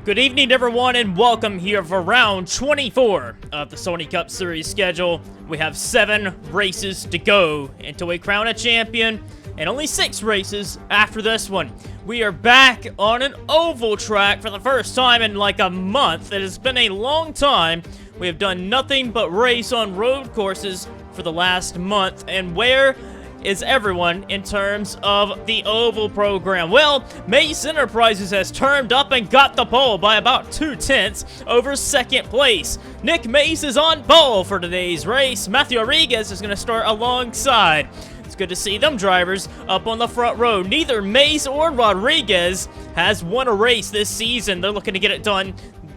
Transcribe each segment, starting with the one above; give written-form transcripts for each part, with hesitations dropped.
Good evening, everyone, and welcome here for round 24 of the Sony Cup Series schedule. We have 7 races to go until we crown a champion, and only 6 races after this one. We are back on an oval track for the first time in like a month. It has been a long time. We have done nothing but race on road courses for the last month, and where is everyone in terms of the oval program? Well, Mace Enterprises has turned up and got the pole by about 2/10 over second place. Nick Mace is on pole for today's race. Matthew Rodriguez is going to start alongside. It's good to see them drivers up on the front row. Neither Mace or Rodriguez has won a race this season. They're looking to get it done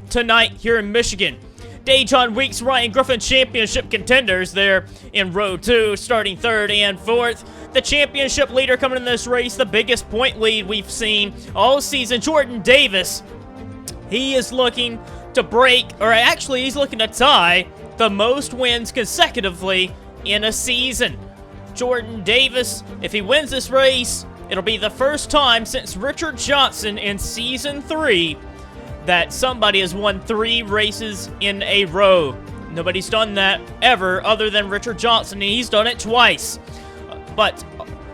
tonight here in Michigan. Dejon Weeks, Ryan Griffin championship contenders there in row 2, starting 3rd and 4th. The championship leader coming in this race, the biggest point lead we've seen all season, Jordan Davis. He is looking to break, or actually he's looking to tie the most wins consecutively in a season. Jordan Davis, if he wins this race, it'll be the first time since Richard Johnson in season 3 that somebody has won 3 races in a row. Nobody's done that ever other than Richard Johnson, and he's done it twice. But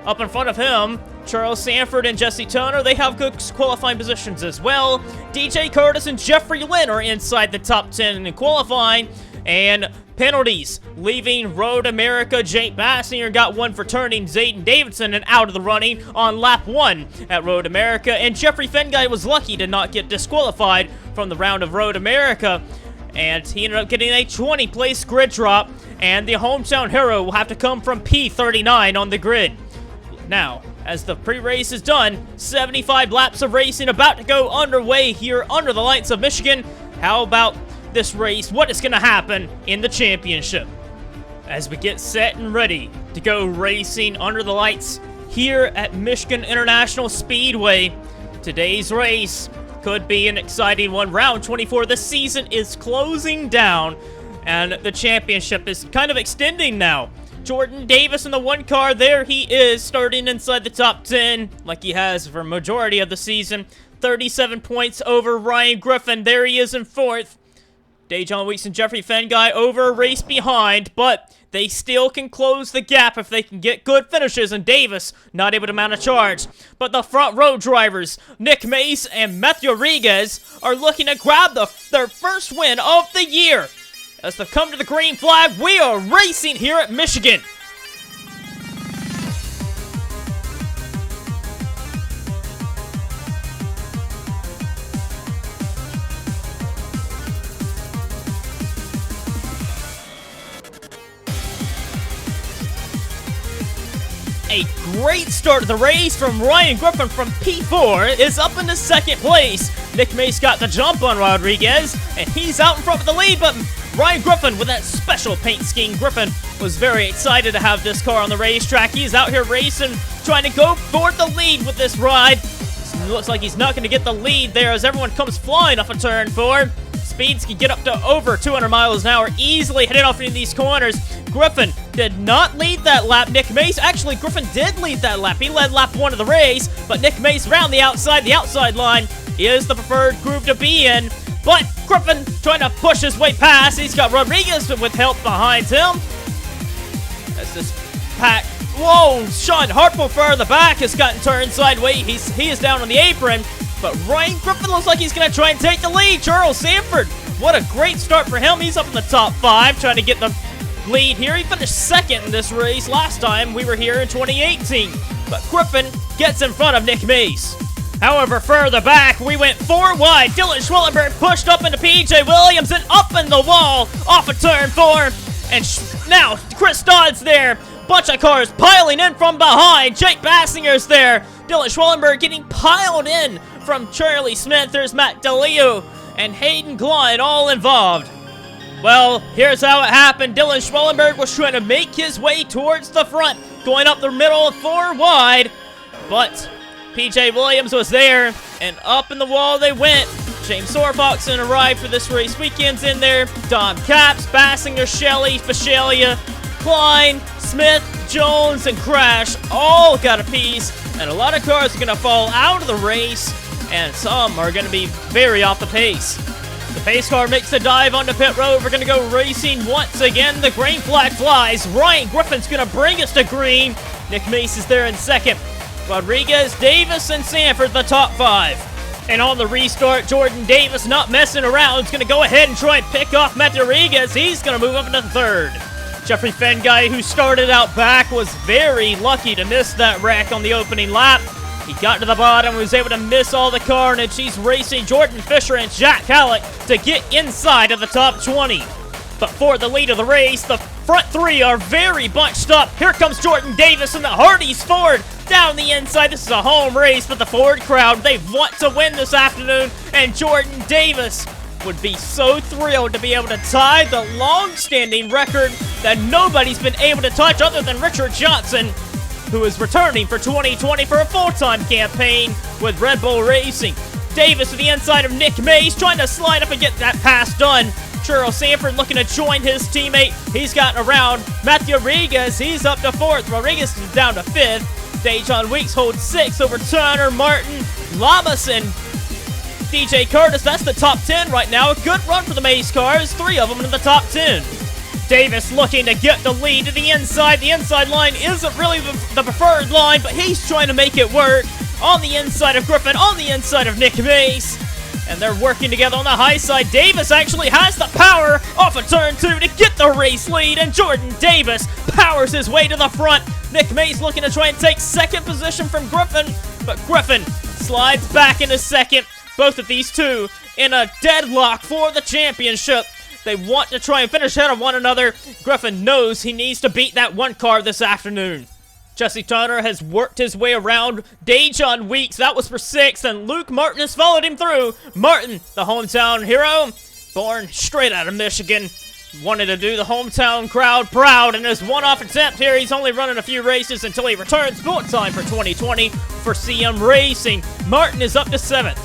up in front of him, Charles Sanford and Jesse Toner, they have good qualifying positions as well. DJ Curtis and Jeffrey Lynn are inside the top 10 in qualifying. And penalties, leaving Road America. Jake Bassinger got one for turning Zayden Davidson and out of the running on lap 1 at Road America. And Jeffrey Fenguy was lucky to not get disqualified from the round of Road America. And he ended up getting a 20th place grid drop. And the hometown hero will have to come from P39 on the grid. Now, as the pre-race is done, 75 laps of racing about to go underway here under the lights of Michigan. How about this race? What is going to happen in the championship as we get set and ready to go racing under the lights here at Michigan International Speedway? Today's race could be an exciting one. Round 24, the season is closing down and the championship is kind of extending now. Jordan Davis in the 1 car, there he is, starting inside the top 10 like he has for a majority of the season. 37 points over Ryan Griffin. There he is in 4th. Dejon Weeks and Jeffrey Fenguy over a race behind, but they still can close the gap if they can get good finishes, and Davis not able to mount a charge. But the front row drivers, Nick Mace and Matthew Rodriguez, are looking to grab their first win of the year. As they come to the green flag, we are racing here at Michigan. A great start of the race from Ryan Griffin from P4 is up into 2nd place. Nick Mace got the jump on Rodriguez, and he's out in front with the lead, but Ryan Griffin with that special paint scheme. Griffin was very excited to have this car on the racetrack. He's out here racing, trying to go for the lead with this ride. It looks like he's not going to get the lead there as everyone comes flying off of turn 4. Speeds can get up to over 200 miles an hour, easily heading off into these corners. Griffin did not lead that lap. Nick Mace, actually, Griffin did lead that lap. He led lap 1 of the race, but Nick Mace around the outside line is the preferred groove to be in. But Griffin trying to push his way past. He's got Rodriguez with help behind him. That's this pack. Whoa, Sean Hartwell further back has gotten turned sideways. He is down on the apron. But Ryan Griffin looks like he's going to try and take the lead. Charles Sanford, what a great start for him. He's up in the top 5, trying to get the lead here. He finished 2nd in this race last time we were here in 2018. But Griffin gets in front of Nick Mace. However, further back, we went 4 wide. Dylan Schwellenberg pushed up into PJ Williams and up in the wall off of turn 4. And now Chris Dodd's there. Bunch of cars piling in from behind. Jake Bassinger's there. Dylan Schwellenberg getting piled in from Charlie Smith. There's Matt DeLeo and Hayden Glahn all involved. Well, here's how it happened. Dylan Schwellenberg was trying to make his way towards the front, going up the middle of 4 wide. But PJ Williams was there, and up in the wall they went. James Sorfoxen arrived for this race weekend's in there. Dom Capps, Bassinger, Shelley, Fashalia, Klein, Smith, Jones, and Crash all got a piece, and a lot of cars are going to fall out of the race and some are going to be very off the pace. The pace car makes the dive onto pit road. We're going to go racing once again. The green flag flies. Ryan Griffin's going to bring us to green. Nick Mace is there in second. Rodriguez, Davis, and Sanford the top 5. And on the restart, Jordan Davis, not messing around, is going to go ahead and try and pick off Matt Rodriguez. He's going to move up into third. Jeffrey Fenguy, who started out back, was very lucky to miss that wreck on the opening lap. He got to the bottom, was able to miss all the carnage. He's racing Jordan Fisher and Jack Halleck to get inside of the top 20. But for the lead of the race, the front 3 are very bunched up. Here comes Jordan Davis and the Hardys Ford down the inside. This is a home race for the Ford crowd. They want to win this afternoon, and Jordan Davis would be so thrilled to be able to tie the long-standing record that nobody's been able to touch other than Richard Johnson, who is returning for 2020 for a full-time campaign with Red Bull Racing. Davis to the inside of Nick Mace, trying to slide up and get that pass done. Charles Sanford looking to join his teammate. He's gotten around Matthew Rodriguez. He's up to 4th. Rodriguez is down to 5th. Dejon Weeks holds 6th over Turner, Martin, Lamas, and DJ Curtis. That's the top 10 right now. A good run for the Mace cars. 3 of them in the top 10. Davis looking to get the lead to the inside. The inside line isn't really the preferred line, but he's trying to make it work. On the inside of Griffin, on the inside of Nick Mace. And they're working together on the high side. Davis actually has the power off of turn 2 to get the race lead, and Jordan Davis powers his way to the front. Nick Mace looking to try and take 2nd position from Griffin, but Griffin slides back into 2nd. Both of these two in a deadlock for the championship. They want to try and finish ahead of one another. Griffin knows he needs to beat that one car this afternoon. Jesse Turner has worked his way around Dejon Weeks. That was for 6th, and Luke Martin has followed him through. Martin, the hometown hero, born straight out of Michigan, wanted to do the hometown crowd proud in his one-off attempt here. He's only running a few races until he returns full-time for 2020 for CM Racing. Martin is up to 7th.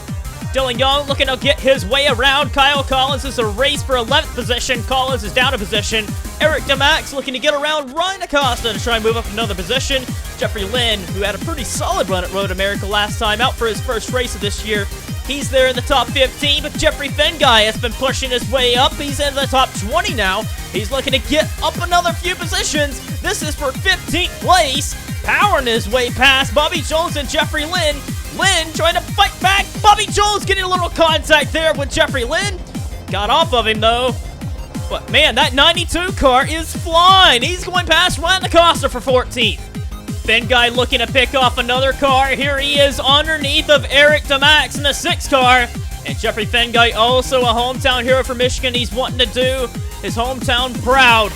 Dylan Young looking to get his way around. Kyle Collins is a race for 11th position. Collins is down a position. Eric DeMax looking to get around Ryan Acosta to try and move up another position. Jeffrey Lynn, who had a pretty solid run at Road America last time, out for his first race of this year. He's there in the top 15, but Jeffrey Fenguy has been pushing his way up. He's in the top 20 now. He's looking to get up another few positions. This is for 15th place. Powering his way past Bobby Jones and Jeffrey Lynn. Lynn trying to fight back. Bobby Jones getting a little contact there with Jeffrey Lynn. Got off of him, though. But, man, that 92 car is flying. He's going past Ryan Acosta for 14th. Fenguy looking to pick off another car. Here he is underneath of Eric DeMax in the 6th car. And Jeffrey Fenguy, also a hometown hero for Michigan. He's wanting to do his hometown proud.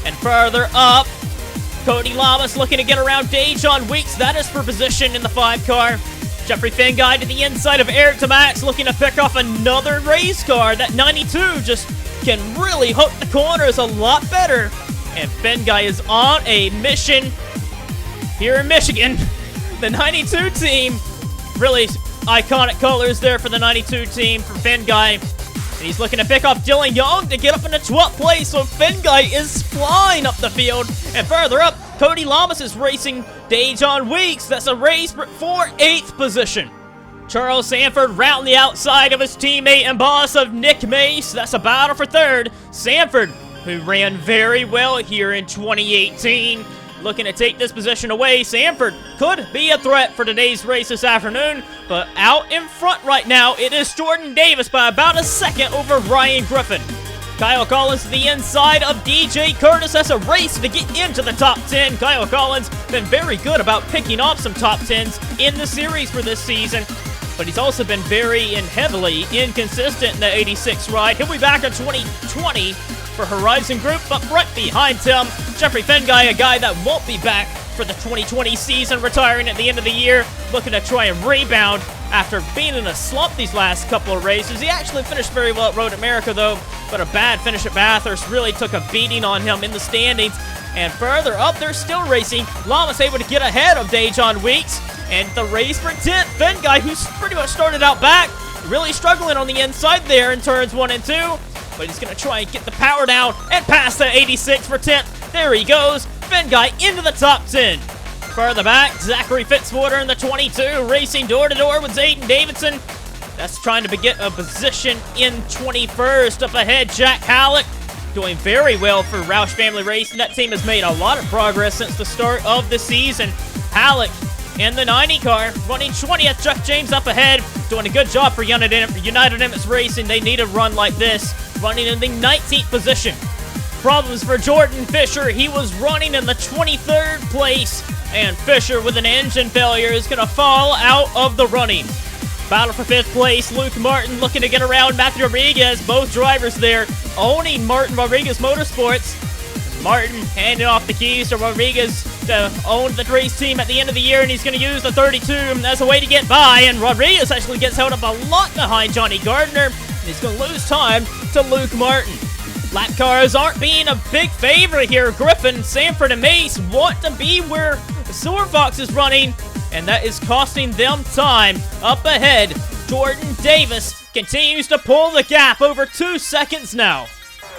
And further up, Cody Lamas looking to get around Dejon Weeks. That is for position in the 5 car. Jeffrey Fenguy to the inside of Eric DeMax looking to pick off another race car. That 92 just can really hook the corners a lot better. And Fenguy is on a mission here in Michigan. The 92 team, really iconic colors there for the 92 team for Fenguy. And he's looking to pick off Dylan Young to get up in the 12th place. So Fenguy is flying up the field. And further up, Cody Lamas is racing Dejon Weeks. That's a race for 8th position. Charles Sanford round the outside of his teammate and boss of Nick Mace. That's a battle for 3rd. Sanford, who ran very well here in 2018, looking to take this position away. Sanford could be a threat for today's race this afternoon, but out in front right now, it is Jordan Davis by about a second over Ryan Griffin. Kyle Collins to the inside of DJ Curtis. That's a race to get into the top 10. Kyle Collins been very good about picking off some top 10s in the series for this season, but he's also been very and heavily inconsistent in the 86 ride. He'll be back in 2020 for Horizon Group, but right behind him, Jeffrey Fenguy, a guy that won't be back for the 2020 season, retiring at the end of the year, looking to try and rebound after being in a slump these last couple of races. He actually finished very well at Road America, though, but a bad finish at Bathurst really took a beating on him in the standings. And further up, they're still racing. Lamas able to get ahead of Dejon Weeks, and the race for 10th, Fenguy, who's pretty much started out back, really struggling on the inside there in turns 1 and 2. But he's going to try and get the power down and pass the 86 for 10th. There he goes. Fenguy into the top 10. further back, Zachary Fitzwater in the 22, racing door-to-door with Zayden Davidson. That's trying to get a position in 21st. Up ahead, Jack Halleck doing very well for Roush Family Racing. That team has made a lot of progress since the start of the season. Halleck in the 90 car, running 20th. Chuck James up ahead, doing a good job for United Emirates Racing. They need a run like this, running in the 19th position. Problems for Jordan Fisher. He was running in the 23rd place, and Fisher, with an engine failure, is going to fall out of the running. Battle for 5th place, Luke Martin looking to get around Matthew Rodriguez. Both drivers there owning Martin Rodriguez Motorsports. Martin handing off the keys to Rodriguez to own the race team at the end of the year, and he's going to use the 32 as a way to get by, and Rodriguez actually gets held up a lot behind Johnny Gardner, and he's going to lose time to Luke Martin. Lap cars aren't being a big favorite here. Griffin, Sanford, and Mace want to be where Silver Fox is running, and that is costing them time. Up ahead, Jordan Davis continues to pull the gap over 2 seconds now.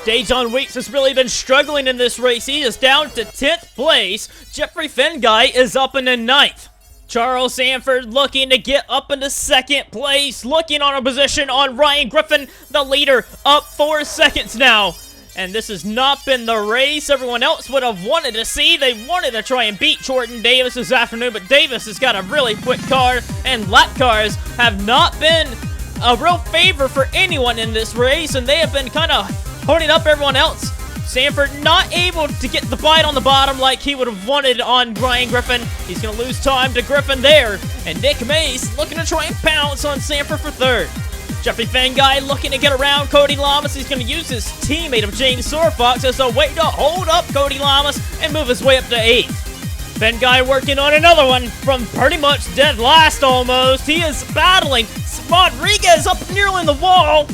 Dejon Weeks has really been struggling in this race. He is down to 10th place. Jeffrey Fenguy is up in the 9th. Charles Sanford looking to get up into 2nd place, looking on a position on Ryan Griffin, the leader, up 4 seconds now. And this has not been the race everyone else would have wanted to see. They wanted to try and beat Jordan Davis this afternoon, but Davis has got a really quick car, and lap cars have not been a real favor for anyone in this race, and they have been kind of holding up everyone else. Sanford not able to get the bite on the bottom like he would have wanted on Ryan Griffin. He's going to lose time to Griffin there. And Nick Mace looking to try and pounce on Sanford for 3rd. Jeffrey Fenguy looking to get around Cody Lamas. He's going to use his teammate of James Sorfox as a way to hold up Cody Lamas and move his way up to 8th. Fenguy working on another one from pretty much dead last almost. He is battling Rodriguez up nearly in the wall.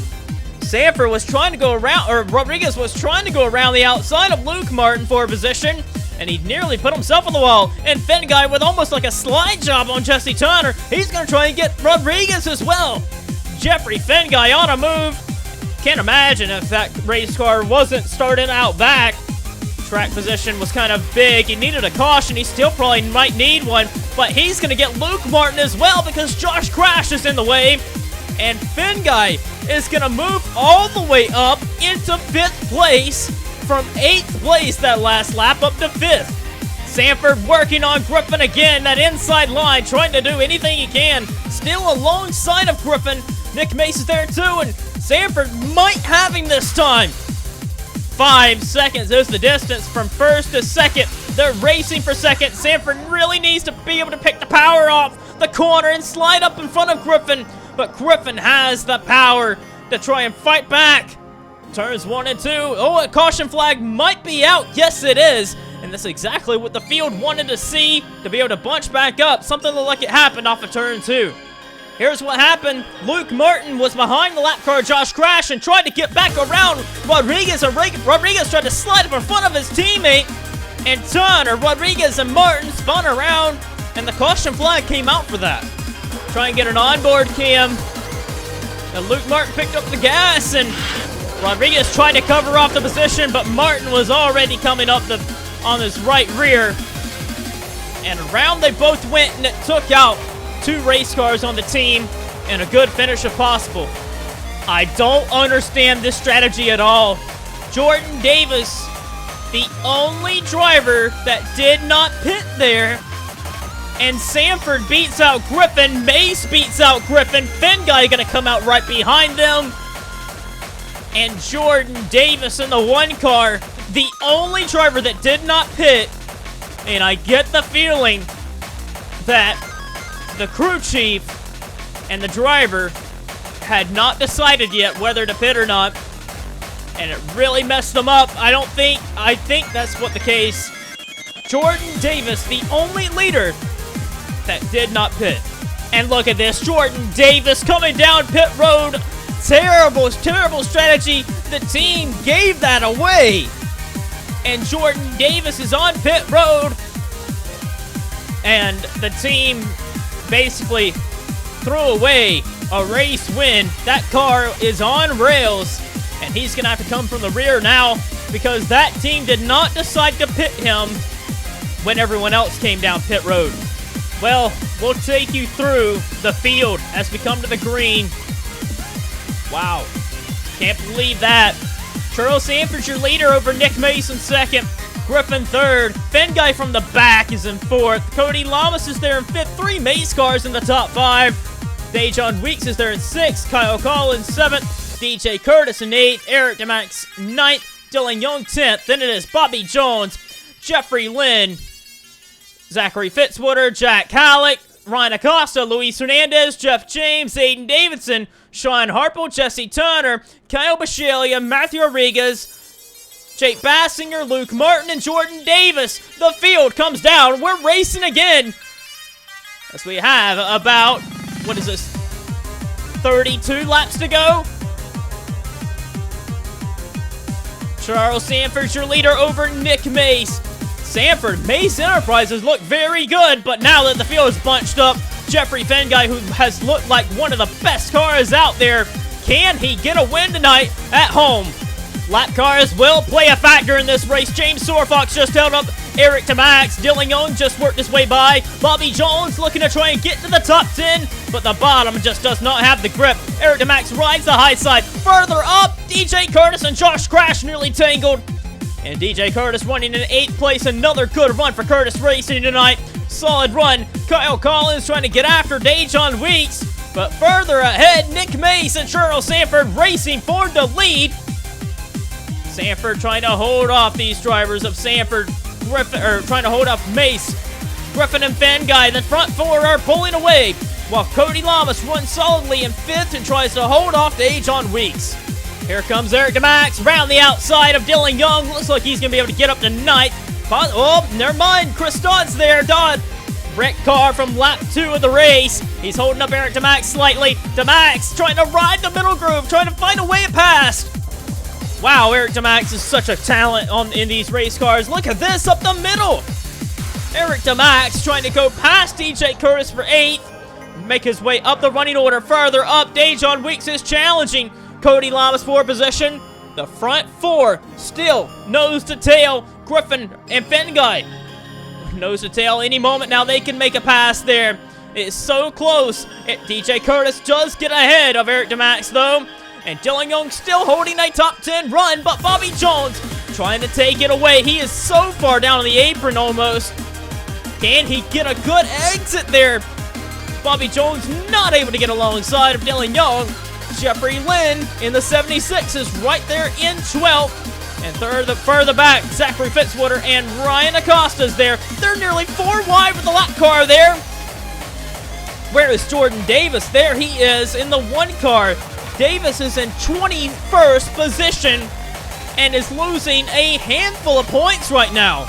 Sanford was trying to go around, or Rodriguez was trying to go around the outside of Luke Martin for a position, and he nearly put himself on the wall. And Fenguy with almost like a slide job on Jesse Turner. He's going to try and get Rodriguez as well. Jeffrey Fenguy on a move. Can't imagine if that race car wasn't starting out back. Track position was kind of big. He needed a caution. He still probably might need one, but he's going to get Luke Martin as well because Josh Crash is in the way. And Fenguy is going to move all the way up into 5th place from 8th place that last lap up to 5th. Sanford working on Griffin again, that inside line, trying to do anything he can. Still alongside of Griffin. Nick Mace is there too, and Sanford might have him this time. 5 seconds is the distance from 1st to 2nd. They're racing for 2nd. Sanford really needs to be able to pick the power off the corner and slide up in front of Griffin. But Griffin has the power to try and fight back. Turns 1 and 2. Oh, a caution flag might be out. Yes, it is. And that's exactly what the field wanted to see, to be able to bunch back up. Something like it happened off of turn 2. Here's what happened. Luke Martin was behind the lap car Josh Crash and tried to get back around Rodriguez. And Rodriguez tried to slide up in front of his teammate. And Turner, Rodriguez, and Martin spun around. And the caution flag came out for that. Try and get an onboard cam. And Luke Martin picked up the gas, and Rodriguez tried to cover off the position, but Martin was already coming up on his right rear. And around they both went, and it took out 2 race cars on the team and a good finish if possible. I don't understand this strategy at all. Jordan Davis, the only driver that did not pit there. And Sanford beats out Griffin. Mace beats out Griffin. Fenguy gonna come out right behind them. And Jordan Davis in the 1 car, the only driver that did not pit. And I get the feeling that the crew chief and the driver had not decided yet whether to pit or not. And it really messed them up. I think that's what the case. Jordan Davis, the only leader that did not pit. And look at this, Jordan Davis coming down pit road. Terrible strategy. The team gave that away. And Jordan Davis is on pit road. And the team basically threw away a race win. That car is on rails. And he's going to have to come from the rear now because that team did not decide to pit him. when everyone else came down pit road. Well, we'll take you through the field as we come to the green. Wow. Can't believe that. Charles Sanford's your leader over Nick Mason second. Griffin third. Fenguy from the back is in fourth. Cody Lamas is there in fifth. 3 Mace cars in the top 5. Dejon Weeks is there in 6th. Kyle Collins 7th. DJ Curtis in 8th. Eric DeMax 9th. Dylan Young 10th. Then it is Bobby Jones, Jeffrey Lynn, Zachary Fitzwater, Jack Halleck, Ryan Acosta, Luis Hernandez, Jeff James, Aiden Davidson, Sean Harple, Jesse Turner, Kyle Bashalia, Matthew Rodriguez, Jake Bassinger, Luke Martin, and Jordan Davis. The field comes down. We're racing again. As we have about, 32 laps to go. Charles Sanford's your leader over Nick Mace. Sanford, Mace Enterprises look very good, but now that the field is bunched up, Jeffrey Fenguy, who has looked like one of the best cars out there, can he get a win tonight at home? Lap cars will play a factor in this race. James Sorfox just held up Eric DeMax. Dylan Young just worked his way by. Bobby Jones looking to try and get to the top 10, but the bottom just does not have the grip. Eric DeMax rides the high side. Further up, DJ Curtis and Josh Crash nearly tangled. And DJ Curtis running in 8th place. Another good run for Curtis Racing tonight. Solid run. Kyle Collins trying to get after Dejon Weeks. But further ahead, Nick Mace and Charles Sanford racing for the lead. Sanford trying to hold off these drivers of Sanford, Griffin, or trying to hold off Mace. Griffin and Fenguy, the front 4 are pulling away, while Cody Lamas runs solidly in 5th and tries to hold off Dejon Weeks. Here comes Eric DeMax, round the outside of Dylan Young. Looks like he's going to be able to get up to 9th. Oh, never mind. Chris Dodd's there. Dodd, wrecked car from lap 2 of the race. He's holding up Eric DeMax slightly. DeMax trying to ride the middle groove, trying to find a way past. Wow, Eric DeMax is such a talent in these race cars. Look at this up the middle. Eric DeMax trying to go past DJ Curtis for 8th. Make his way up the running order. Further up, Dejon Weeks is challenging Cody Lamas for position. The front 4 still nose to tail. Griffin and Fenguy nose to tail any moment now. They can make a pass there. It is so close. DJ Curtis does get ahead of Eric DeMax though. And Dylan Young still holding a top 10 run, but Bobby Jones trying to take it away. He is so far down on the apron almost. Can he get a good exit there? Bobby Jones not able to get alongside of Dylan Young. Jeffrey Lynn in the 76 is right there in 12th. And further back, Zachary Fitzwater and Ryan Acosta's there. They're nearly 4 wide with the lap car there. Where is Jordan Davis? There he is in the 1 car. Davis is in 21st position and is losing a handful of points right now.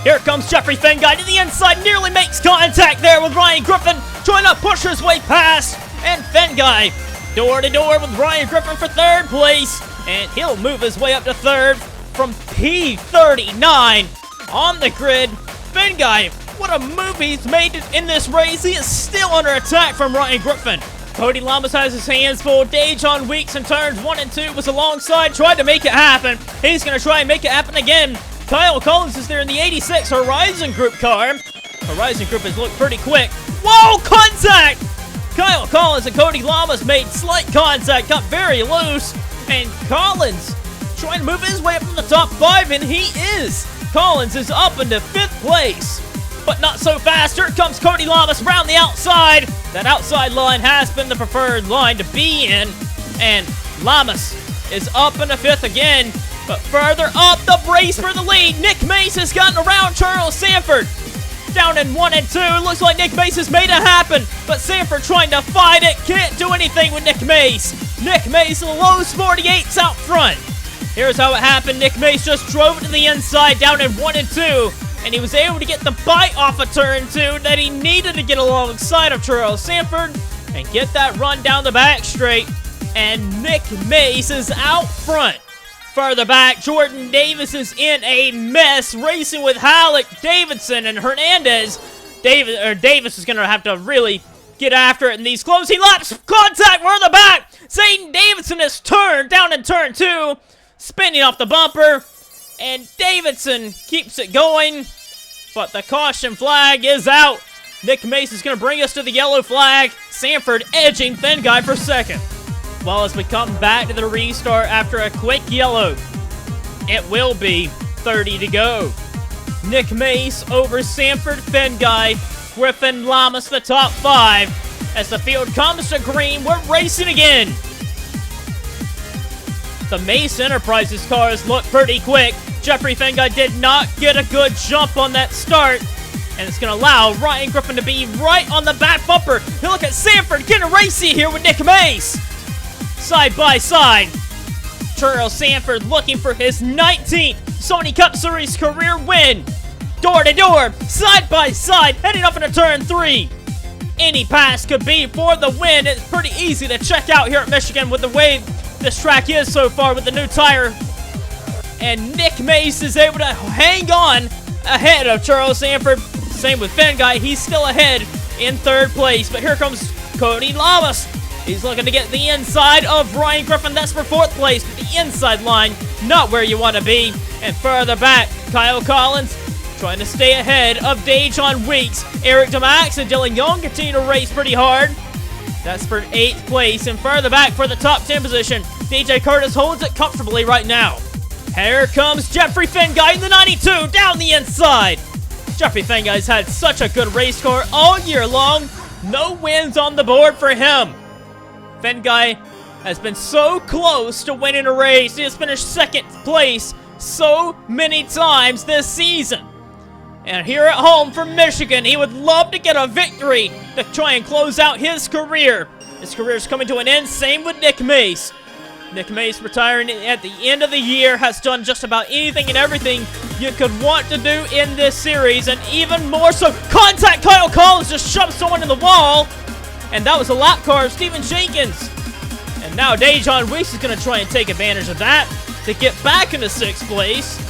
Here comes Jeffrey Fenguy to the inside, nearly makes contact there with Ryan Griffin, trying to push his way past. And Fenguy door to door with Ryan Griffin for 3rd place, and he'll move his way up to 3rd from P39 on the grid. Fenguy, what a move he's made in this race. He is still under attack from Ryan Griffin. Cody Lamas has his hands full. Dejon Weeks in turns 1 and 2 was alongside, tried to make it happen. He's going to try and make it happen again. Kyle Collins is there in the 86 Horizon Group car. Horizon Group has looked pretty quick. Whoa, contact! Kyle Collins and Cody Lamas made slight contact, got very loose. And Collins trying to move his way up from the top 5, and he is. Collins is up into 5th place. But not so fast. Here comes Cody Lamas round the outside. That outside line has been the preferred line to be in. And Lamas is up into 5th again. But further up, the brace for the lead. Nick Mace has gotten around Charles Sanford. Down in 1 and 2. Looks like Nick Mace has made it happen. But Sanford trying to fight it. Can't do anything with Nick Mace. Nick Mace in the low 48s out front. Here's how it happened. Nick Mace just drove it to the inside down in 1 and 2. And he was able to get the bite off of turn 2 that he needed to get alongside of Charles Sanford and get that run down the back straight. And Nick Mace is out front. Further back, Jordan Davis is in a mess, racing with Halleck, Davidson, and Hernandez. Davis is going to have to really get after it in these closing laps. Contact further back. Zayden Davidson is turned down in turn 2, spinning off the bumper. And Davidson keeps it going. but the caution flag is out. Nick Mace is going to bring us to the yellow flag. Sanford edging Thin Guy for second. Well, as we come back to the restart after a quick yellow, it will be 30 to go. Nick Mace over Sanford, Thin Guy, Griffin, Lamas, the top 5. As the field comes to green, we're racing again. The Mace Enterprises cars look pretty quick. Jeffrey Thin Guy did not get a good jump on that start. And it's going to allow Ryan Griffin to be right on the back bumper. You look at Sanford getting racy here with Nick Mace. Side by side. Charles Sanford looking for his 19th Sony Cup Series career win. Door to door, side by side, heading up into turn 3. Any pass could be for the win. It's pretty easy to check out here at Michigan with the way this track is so far with the new tire. And Nick Mace is able to hang on ahead of Charles Sanford. Same with Thin Guy. He's still ahead in 3rd place. But here comes Cody Lamas. He's looking to get the inside of Ryan Griffin. That's for 4th place. The inside line, not where you want to be. And further back, Kyle Collins trying to stay ahead of Dejon Weeks. Eric DeMax and Dylan Young continue to race pretty hard. That's for 8th place. And further back for the top 10 position, DJ Curtis holds it comfortably right now. Here comes Jeffrey Thin Guy in the 92 down the inside. Jeffrey Thin Guy's had such a good race car all year long. No wins on the board for him. Thin Guy has been so close to winning a race. He has finished 2nd place so many times this season. And here at home for Michigan, he would love to get a victory to try and close out his career. His career is coming to an end. Same with Nick Mace. Nick Mace retiring at the end of the year has done just about anything and everything you could want to do in this series, and even more so. Contact! Kyle Collins just shoved someone in the wall, and that was a lap car of Steven Jenkins. And now Dejon Weeks is going to try and take advantage of that to get back into 6th place.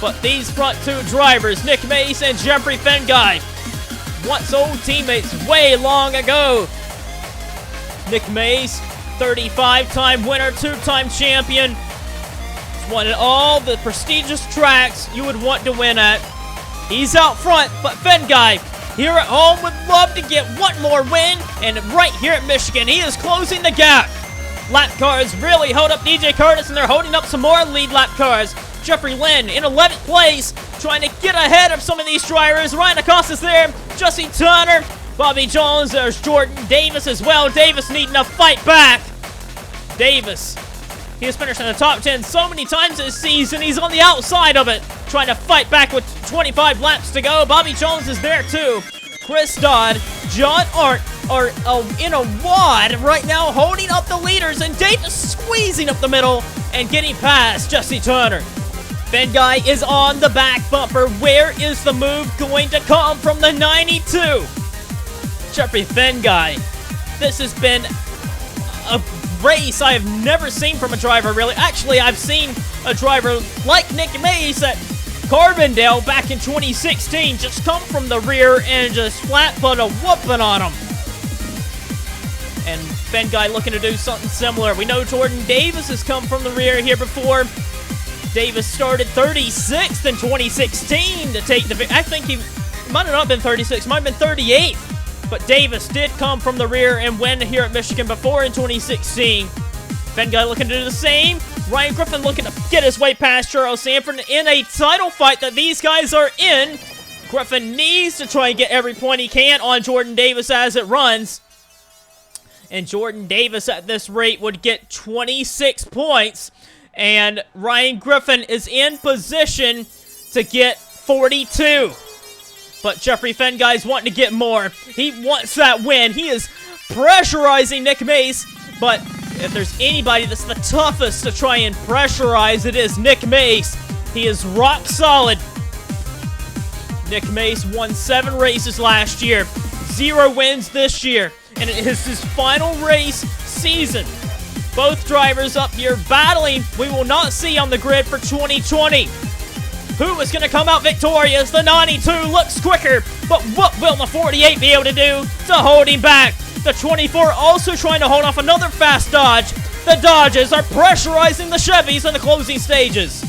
But these front 2 drivers, Nick Mace and Jeffrey Thin Guy, once old teammates way long ago. Nick Mace, 35-time winner, 2-time champion. Won at all the prestigious tracks you would want to win at. He's out front, but Thin Guy here at home would love to get one more win. And right here at Michigan, he is closing the gap. Lap cars really hold up DJ Curtis, and they're holding up some more lead lap cars. Jeffrey Lynn in 11th place, trying to get ahead of some of these drivers. Ryan Acosta's there, Jesse Turner, Bobby Jones, there's Jordan Davis as well. Davis needing to fight back. Davis, he has finished in the top 10 so many times this season. He's on the outside of it, trying to fight back with 25 laps to go. Bobby Jones is there too. Chris Dodd, John Arndt are in a wad right now, holding up the leaders, and Davis squeezing up the middle and getting past Jesse Turner. Thin Guy is on the back bumper. Where is the move going to come from the 92? Jeffrey Thin Guy. This has been a race I have never seen from a driver, really. Actually, I've seen a driver like Nick Mace at Carbondale back in 2016 just come from the rear and just flat put a whooping on him. And Thin Guy looking to do something similar. We know Jordan Davis has come from the rear here before. Davis started 36th in 2016 to take the... I think he might have not been 36, might have been 38. But Davis did come from the rear and win here at Michigan before in 2016. Thin Guy looking to do the same. Ryan Griffin looking to get his way past Charles Sanford in a title fight that these guys are in. Griffin needs to try and get every point he can on Jordan Davis as it runs. And Jordan Davis at this rate would get 26 points. And Ryan Griffin is in position to get 42. But Jeffrey Thin Guy's wanting to get more. He wants that win. He is pressurizing Nick Mace. But if there's anybody that's the toughest to try and pressurize, it is Nick Mace. He is rock solid. Nick Mace won 7 races last year. 0 wins this year. And it is his final race season. Both drivers up here battling. We will not see on the grid for 2020. Who is going to come out victorious? The 92 looks quicker, but what will the 48 be able to do to hold him back? The 24 also trying to hold off another fast Dodge. The Dodges are pressurizing the Chevys in the closing stages.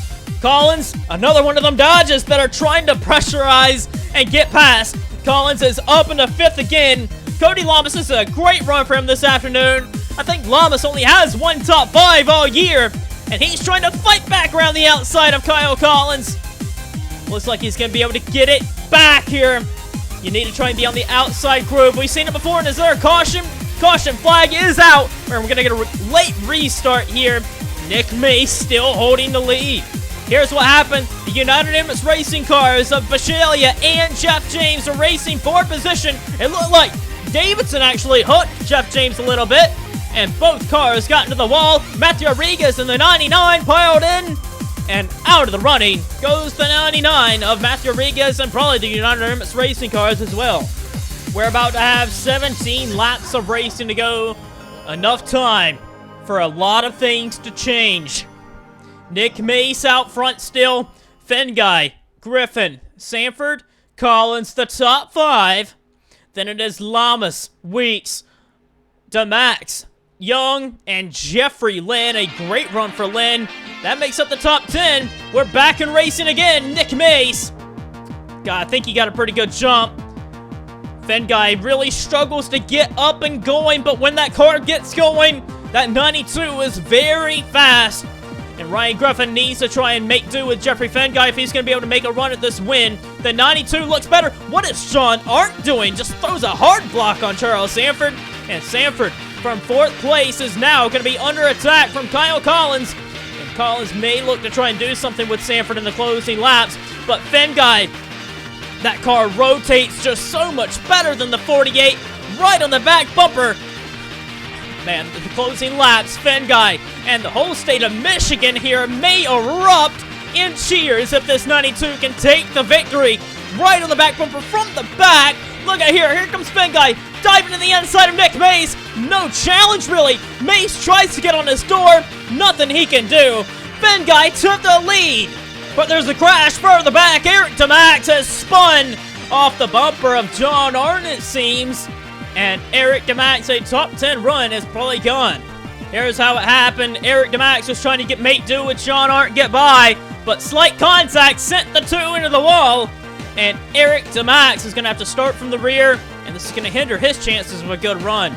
Collins, another one of them dodges that are trying to pressurize and get past. Collins is up into 5th again. Cody Lamas is a great run for him this afternoon. I think Lamas only has one top 5 all year, and he's trying to fight back around the outside of Kyle Collins. Looks like he's going to be able to get it back here. You need to try and be on the outside groove. We've seen it before, and is there a caution? Caution flag is out, and we're going to get a late restart here. Nick Mace still holding the lead. Here's what happened. The United Emirates racing cars of Bashalia and Jeff James are racing for position. It looked like Davidson actually hooked Jeff James a little bit, and both cars got into the wall. Matthew Rodriguez in the 99 piled in, and out of the running goes the 99 of Matthew Rodriguez and probably the United Emirates racing cars as well. We're about to have 17 laps of racing to go. Enough time for a lot of things to change. Nick Mace out front still. Fenguy, Griffin, Sanford, Collins, the top 5. Then it is Lamas, Weeks, DeMax, Young, and Jeffrey Lynn. A great run for Lynn. That makes up the top 10. We're back in racing again. Nick Mace. God, I think he got a pretty good jump. Fenguy really struggles to get up and going, but when that car gets going, that 92 is very fast. And Ryan Griffin needs to try and make do with Jeffrey Fenguy if he's going to be able to make a run at this win. The 92 looks better. What is Sean Arndt doing? Just throws a hard block on Charles Sanford. And Sanford from 4th place is now going to be under attack from Kyle Collins. And Collins may look to try and do something with Sanford in the closing laps. But Fenguy, that car rotates just so much better than the 48. Right on the back bumper. Man, the closing laps, Fenguy and the whole state of Michigan here may erupt in cheers if this 92 can take the victory. Right on the back bumper from the back. Look at here. Here comes Fenguy diving to the inside of Nick Mace. No challenge, really. Mace tries to get on his door. Nothing he can do. Fenguy took the lead. But there's a crash further back. Eric DeMax has spun off the bumper of John Arndt, it seems. And Eric DeMax, a top 10 run, is probably gone. Here's how it happened. Eric DeMax was trying to make do with John Arndt, get by, but slight contact sent the 2 into the wall. And Eric DeMax is going to have to start from the rear, and this is going to hinder his chances of a good run.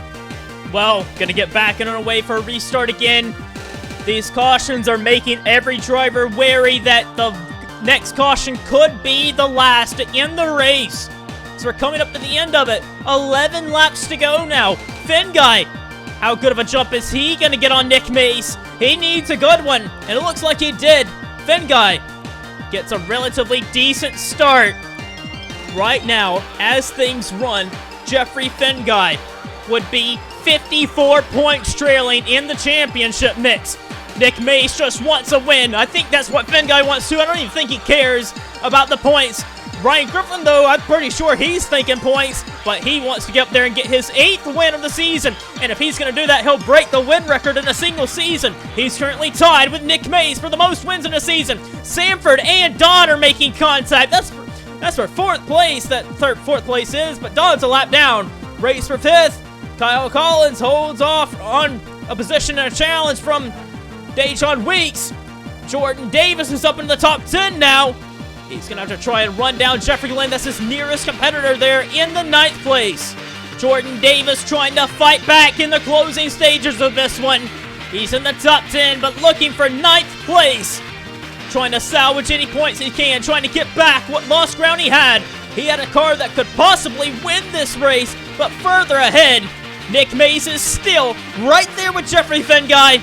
Well, going to get back in on a way for a restart again. These cautions are making every driver wary that the next caution could be the last to end the race. So we're coming up to the end of it. 11 laps to go now. Fenguy, how good of a jump is he going to get on Nick Mace? He needs a good one, and it looks like he did. Fenguy gets a relatively decent start. Right now, as things run, Jeffrey Fenguy would be 54 points trailing in the championship mix. Nick Mace just wants a win. I think that's what Fenguy wants too. I don't even think he cares about the points. Ryan Griffin, though, I'm pretty sure he's thinking points, but he wants to get up there and get his 8th win of the season. And if he's going to do that, he'll break the win record in a single season. He's currently tied with Nick Mace for the most wins in a season. Sanford and Don are making contact. That's for 4th place, that 4th place is, but Don's a lap down. Race for 5th. Kyle Collins holds off on a position and a challenge from Dejon Weeks. Jordan Davis is up in the top 10 now. He's going to have to try and run down Jeffrey Lynn. That's his nearest competitor there in the 9th place. Jordan Davis trying to fight back in the closing stages of this one. He's in the top 10, but looking for 9th place. Trying to salvage any points he can, trying to get back what lost ground he had. He had a car that could possibly win this race, but further ahead, Nick Mace is still right there with Jeffrey Fenguy.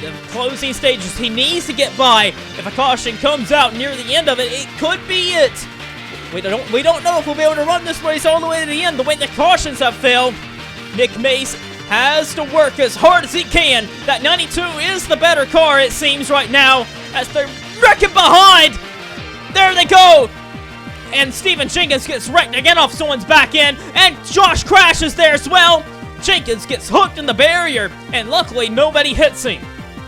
The closing stages, he needs to get by. If a caution comes out near the end of it, it could be it. We don't know if we'll be able to run this race all the way to the end, the way the cautions have failed. Nick Mace has to work as hard as he can. That 92 is the better car, it seems, right now, as they're wrecking behind. There they go. And Steven Jenkins gets wrecked again off someone's back end, and Josh crashes there as well. Jenkins gets hooked in the barrier, and luckily nobody hits him.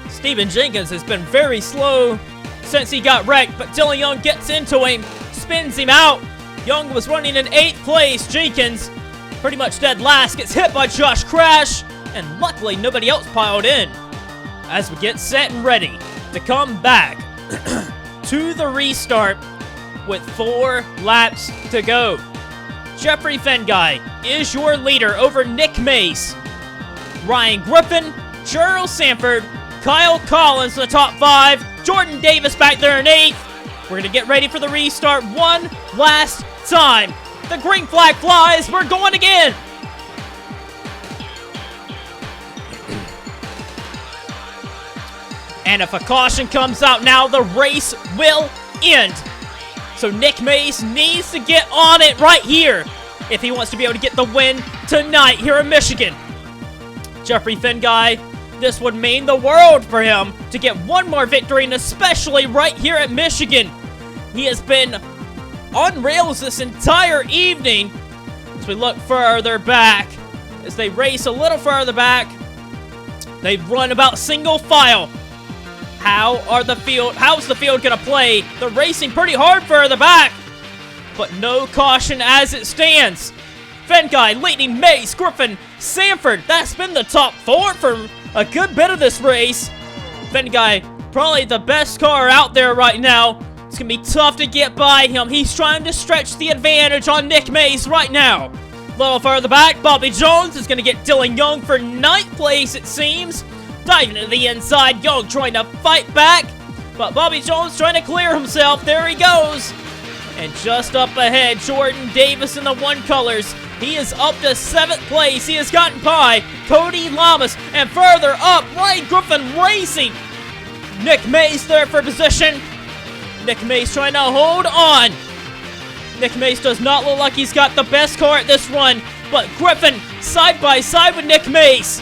Steven Jenkins has been very slow since he got wrecked, but Dylan Young gets into him, spins him out. Young was running in 8th place. Jenkins, pretty much dead last, gets hit by Josh Crash, and luckily nobody else piled in. As we get set and ready to come back to the restart with 4 laps to go. Jeffrey Fenguy is your leader over Nick Mace, Ryan Griffin, Gerald Sanford, Kyle Collins in the top 5, Jordan Davis back there in 8th. We're going to get ready for the restart one last time. The green flag flies. We're going again. And if a caution comes out now, the race will end. So Nick Mace needs to get on it right here if he wants to be able to get the win tonight here in Michigan. Jeffrey Fenguy, this would mean the world for him to get one more victory, and especially right here at Michigan. He has been on rails this entire evening. As we look further back, as they race a little further back, they've run about single file. How's the field gonna play? They're racing pretty hard further back, but no caution as it stands. Fenguy leading Mace, Griffin, Sanford. That's been the top 4 for a good bit of this race. Fenguy, probably the best car out there right now. It's gonna be tough to get by him. He's trying to stretch the advantage on Nick Mace right now. A little further back, Bobby Jones is gonna get Dylan Young for 9th place, it seems. Diving to the inside, Young trying to fight back, but Bobby Jones trying to clear himself. There he goes. And just up ahead, Jordan Davis in the 1 colors. He is up to 7th place. He has gotten by Cody Lamas. And further up, Ryan Griffin racing. Nick Mace there for position. Nick Mace trying to hold on. Nick Mace does not look like he's got the best car at this run, but Griffin side by side with Nick Mace.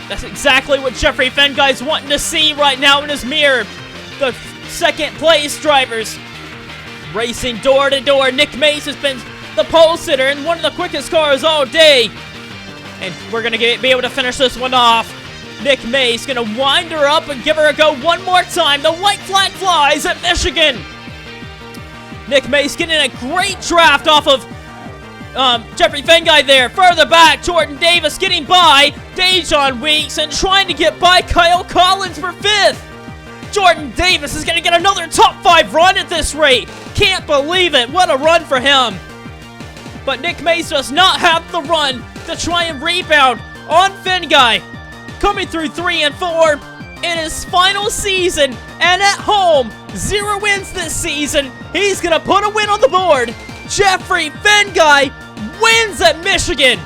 That's exactly what Jeffrey Fenguy's wanting to see right now in his mirror. The 2nd place drivers racing door to door. Nick Mace has been the pole sitter and one of the quickest cars all day. And we're going to be able to finish this one off. Nick Mace going to wind her up and give her a go one more time. The white flag flies at Michigan. Nick Mace getting a great draft off of Jeffrey Fenguy there. Further back, Jordan Davis getting by Dejon Weeks and trying to get by Kyle Collins for 5th. Jordan Davis is going to get another top 5 run at this rate. Can't believe it. What a run for him. But Nick Mace does not have the run to try and rebound on Fenguy. Coming through 3 and 4 in his final season and at home. 0 wins this season. He's going to put a win on the board. Jeffrey Fenguy wins at Michigan.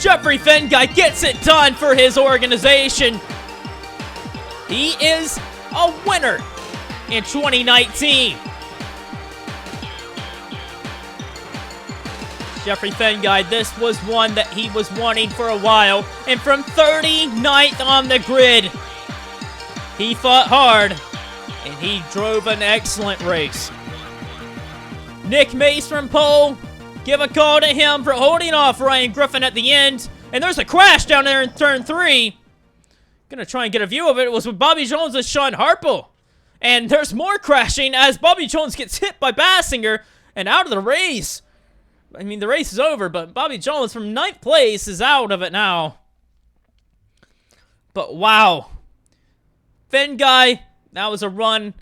Jeffrey Fenguy gets it done for his organization. He is a winner in 2019. Jeffrey Fenguy, this was one that he was wanting for a while. And from 39th on the grid, he fought hard, and he drove an excellent race. Nick Mace from pole, give a call to him for holding off Ryan Griffin at the end. And there's a crash down there in turn 3. Gonna try and get a view of it. It was with Bobby Jones and Sean Harple. And there's more crashing as Bobby Jones gets hit by Bassinger and out of the race. I mean, the race is over, but Bobby Jones from 9th place is out of it now. But wow. Fenguy, that was a run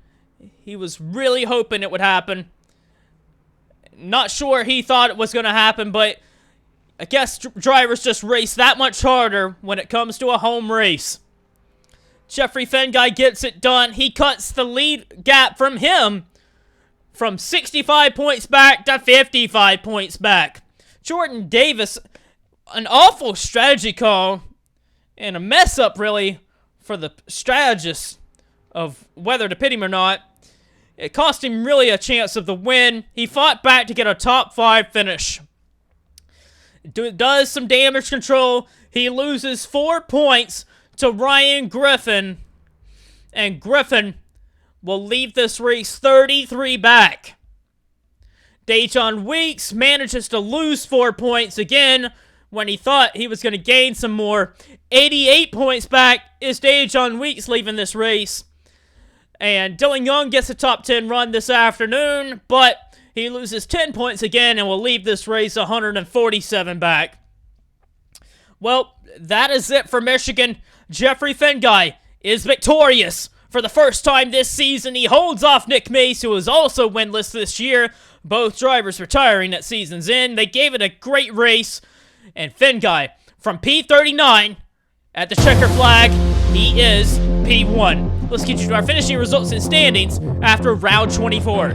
he was really hoping it would happen. Not sure he thought it was going to happen, but I guess drivers just race that much harder when it comes to a home race. Jeffrey Fenguy gets it done. He cuts the lead gap from him from 65 points back to 55 points back. Jordan Davis, an awful strategy call and a mess up, really, for the strategist of whether to pit him or not. It cost him really a chance of the win. He fought back to get a top 5 finish. Does some damage control. He loses 4 points to Ryan Griffin. And Griffin will leave this race 33 back. Dejon Weeks manages to lose 4 points again when he thought he was going to gain some more. 88 points back is Dejon Weeks leaving this race. And Dylan Young gets a top 10 run this afternoon, but he loses 10 points again and will leave this race 147 back. Well, that is it for Michigan. Jeffrey Finguy is victorious. For the first time this season, he holds off Nick Mace, who was also winless this year. Both drivers retiring at season's end. They gave it a great race. And Finguy, from P39 at the checker flag, he is P1. Let's get you to our finishing results and standings after round 24.